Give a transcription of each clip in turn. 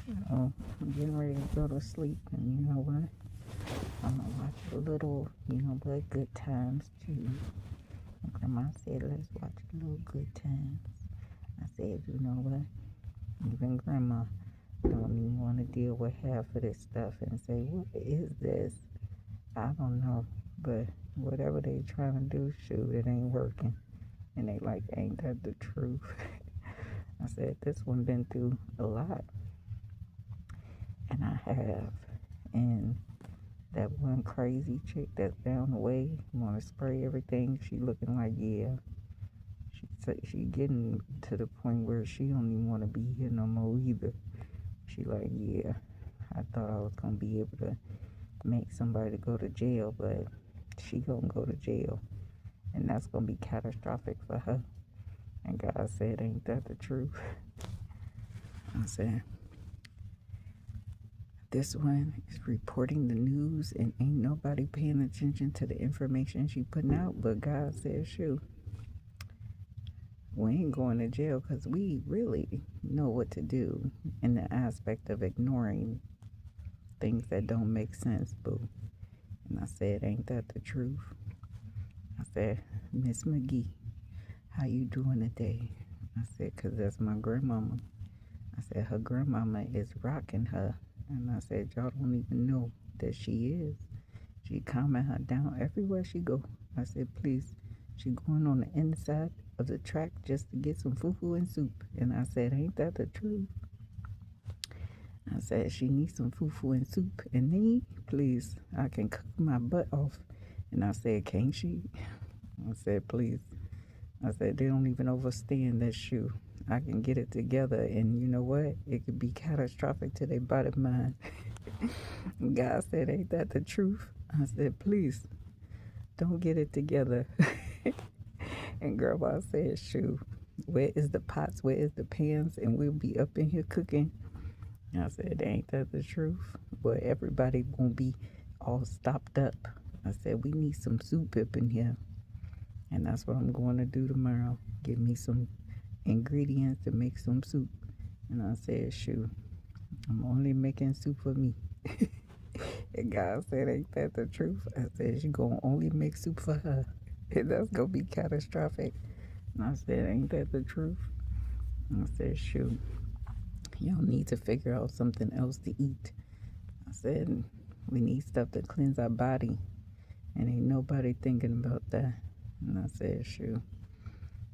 I'm getting ready to go to sleep, and you know what? I'm gonna watch a little, but Good Times too. And Grandma said, let's watch a little Good Times. I said, you know what? Even Grandma don't even want to deal with half of this stuff and say, what is this? I don't know, but whatever they trying to do, shoot, it ain't working. And they like, ain't that the truth? I said, this one been through a lot. And I have. And that one crazy chick that's down the way want to spray everything. She looking like, yeah. She getting to the point where she don't even want to be here no more either. She like, yeah, I thought I was going to be able to make somebody go to jail, but she going to go to jail. And that's going to be catastrophic for her. And God said, ain't that the truth? I said, this one is reporting the news and ain't nobody paying attention to the information she putting out. But God said, shoot, we ain't going to jail because we really know what to do in the aspect of ignoring things that don't make sense, boo. And I said, ain't that the truth? I said, Miss McGee, how you doing today? I said, because that's my grandmama. I said, her grandmama is rocking her. And I said, y'all don't even know that she is. She calming her down everywhere she go. I said, please, she going on the inside of the track just to get some fufu and soup. And I said, ain't that the truth? I said, she needs some fufu and soup. And me, please, I can cook my butt off. And I said, can't she? I said, please. I said, they don't even overstand that shoe. I can get it together, and you know what? It could be catastrophic to their bottom line. God said, ain't that the truth? I said, please, don't get it together. And Grandma said, shoot, where is the pots? Where is the pans? And we'll be up in here cooking. I said, ain't that the truth? But everybody won't be all stopped up. I said, we need some soup up in here. And that's what I'm going to do tomorrow. Give me some ingredients to make some soup. And I said, shoot, I'm only making soup for me. And God said, ain't that the truth? I said, she gonna only make soup for her. And that's gonna be catastrophic. And I said, ain't that the truth? And I said, shoot, y'all need to figure out something else to eat. I said, we need stuff to cleanse our body. And ain't nobody thinking about that. And I said, shoot,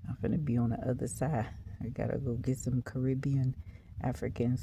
I'm finna be on the other side. I gotta go get some Caribbean, African